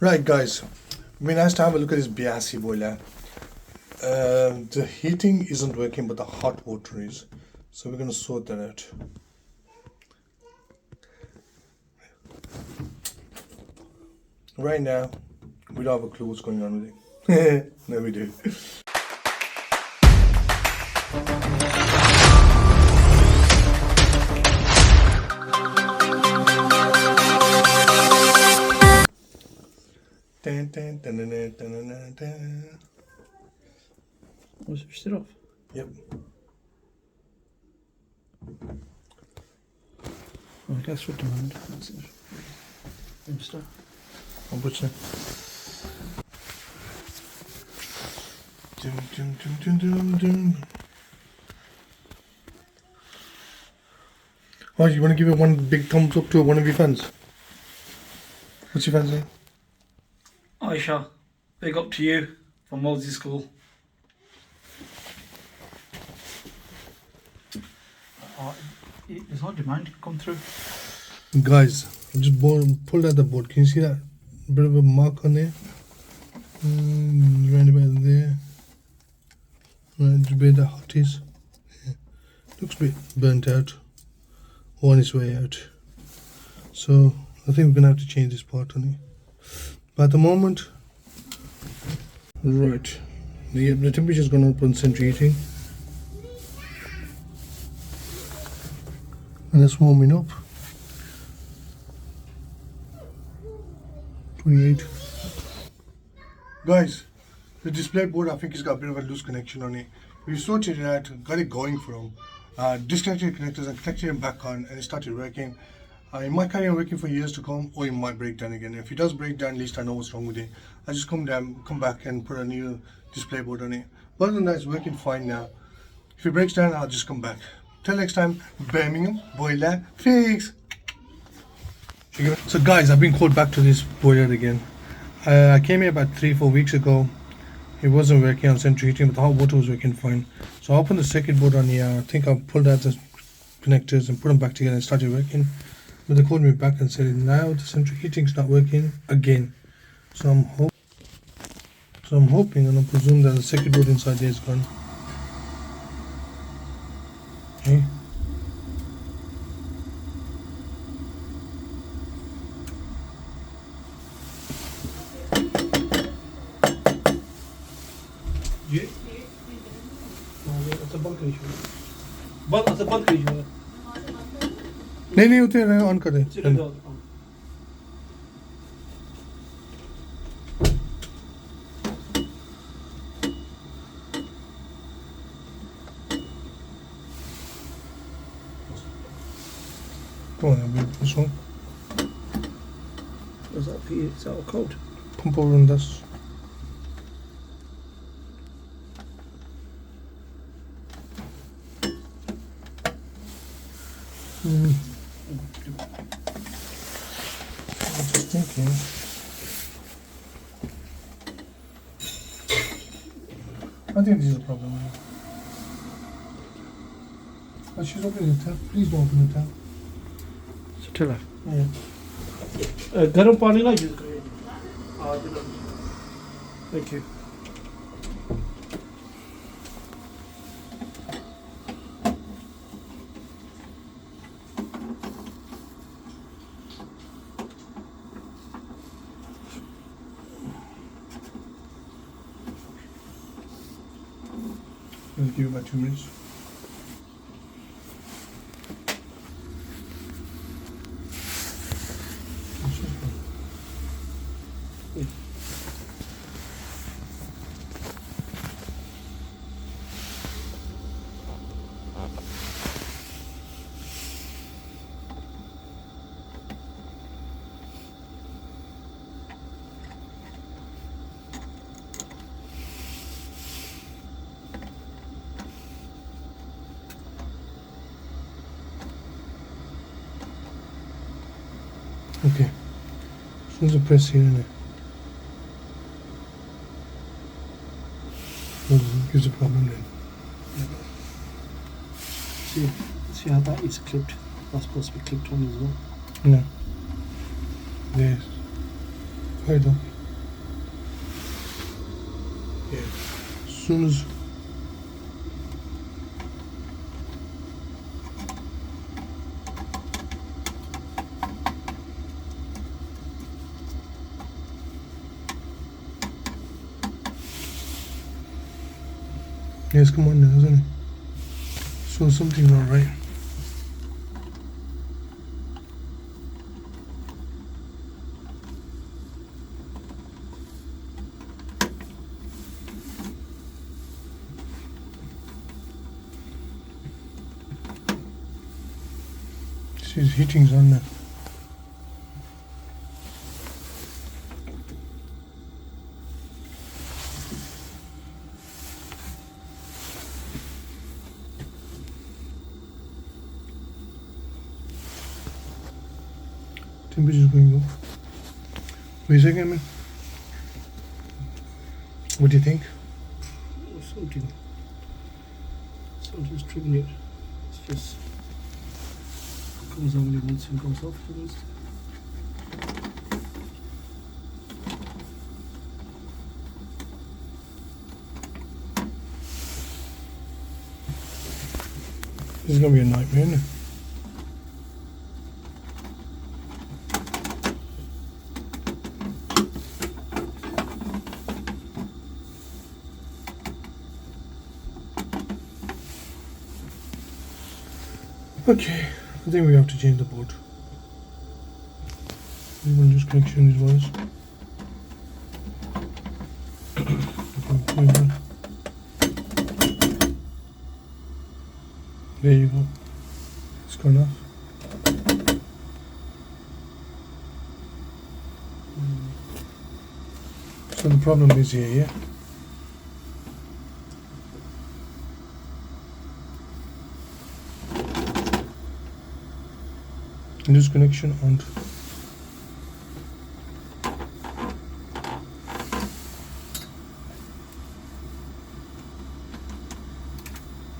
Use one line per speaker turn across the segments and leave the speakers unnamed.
Right, guys, we nice to have a look at this Biasi boiler. The heating isn't working, but the hot water is. So we're going to sort that out. Right now, we don't have a clue what's going on with it. No, we do. Dun, dun, dun, dun, dun, dun, dun, dun.
Was it switched it off?
Yep.
Oh, gas for demand. That's it. Insta.
I'll put you. Dun, dun, dun, dun, dun, dun. Oh, you want to give it one big thumbs up to one of your fans? What's your fan saying?
Aisha, big up to you from Wolsey School. There's no demand come through.
Guys, I just pulled out the board. Can you see that bit of a mark on there? Right about there. Right, where the hot is. Yeah. Looks a bit burnt out. On its way out. So I think we're gonna have to change this part on it. But at the moment, right, the temperature's gone up on central heating. And that's warming up. 28. Guys, the display board, I think it's got a bit of a loose connection on it. We sorted it out, got it going from. Disconnected connectors and connected them back on, and it started working. It might carry on working for years to come, or it might break down again. If it does break down, at least I know what's wrong with it. I just come back and put a new display board on it. But other than that, it's working fine now. If it breaks down, I'll just come back. Till next time, Birmingham boiler fix. So guys, I've been called back to this boiler again. I came here about 3-4 weeks ago. It wasn't working on central heating, but the hot water was working fine. So I opened the circuit board on here. I think I pulled out the connectors and put them back together and started working. But they called me back and said now the central heating's not working again. So I'm hoping and I presume that the circuit board inside there is gone. Okay. नहीं होते रहे on कर दे Go on, this one.
Was that for you? Is that all cold?
Pump over on this. I'm just thinking. I think this is a problem. But she's opening the tap. Please don't open the tap.
So tell her.
Yeah.
गर्म पानी ना use करें Thank you.
I'll give you about 2 minutes. Okay. As soon as I press here in it, gives a problem then.
See how that is clipped? That's supposed to be clipped on as well.
No. Yes. Right up. Yeah. As soon as yes, come on now, isn't it? So something's not right. See, his heating's on there. Temperature's going up. Wait a second, man. What do you think?
Something's triggering it. It's just comes on when it wants and goes off.
This is gonna be a nightmare, isn't it? Okay, I think we have to change the board. We will lose connection with wires. There you go. It's gone off. So the problem is here, yeah? Lose connection on.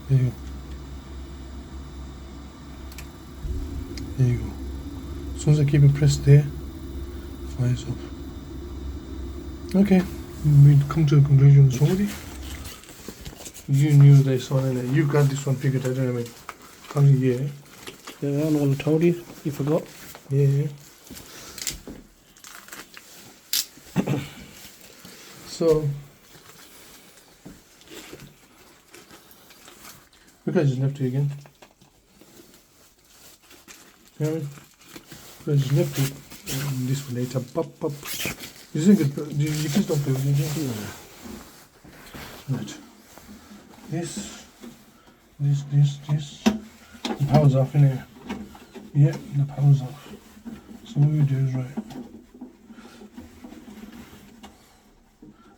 There you go. There you go. As soon as I keep it pressed there, fires up. Okay, we come to a conclusion. Somebody, you knew this one, and you got this one figured out. I mean, coming here.
Yeah, I'm the one who told you. You forgot.
Yeah. So, we guys just left it again. You know what I mean? We just left it. This for later. Pop, pop. You think it? You just don't play with it, yeah? Right. This. The power's off in here. Yeah, the power's off. So what we do is right.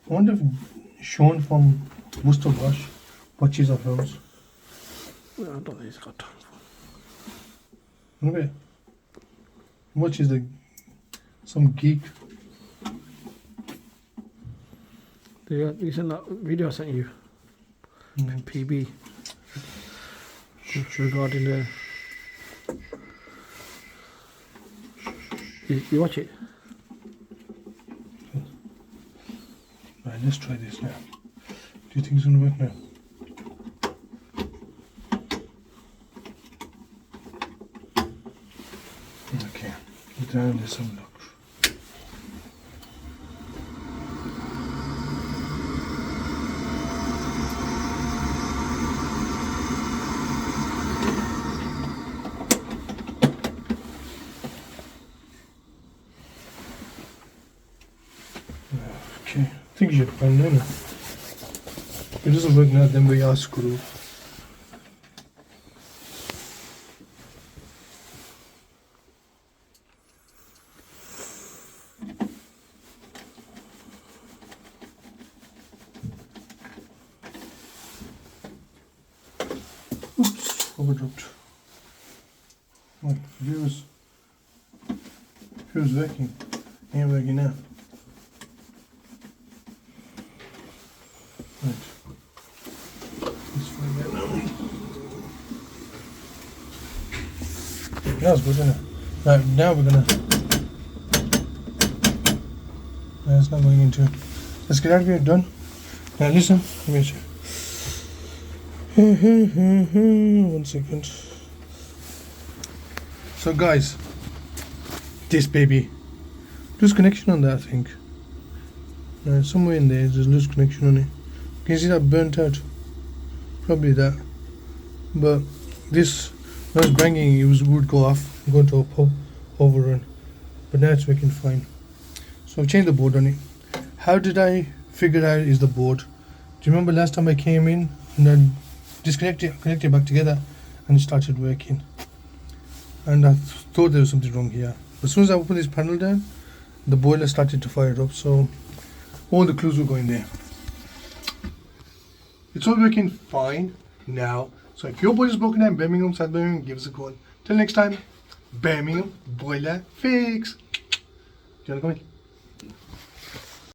I wonder if Sean from wocesterbosch watches our films.
No, I don't think he's got time for
Look at it. Watches some geek.
it. You sent that video I sent you, PB, regarding the. You watch it?
Right, let's try this now. Do you think it's gonna work now? Okay, down let's have a look. Okay, I think you should find it. If it doesn't work now, then we are screwed. Oops, overdropped. What? Fuse working. Ain't working now. Right. Let's find that now. That was good, isn't it? Right, now we're gonna No, it's not going into. Let's get out of here. Done. Now listen. Let me see. 1 second. So guys, this baby, loose connection on that, I think. Somewhere in there, there's loose connection on it. Can you see that burnt out? Probably that. But this, when I was banging, it would go off, go into a pop overrun. But now it's working fine. So I've changed the board on it. How did I figure out is the board? Do you remember last time I came in and then disconnected, connected back together, and it started working? And I thought there was something wrong here. As soon as I opened this panel down, the boiler started to fire up. So all the clues were going there. It's all working fine now. So if your boiler is broken down, Birmingham, South Birmingham, give us a call. Till next time, Birmingham Boiler Fix. Do you want to come in?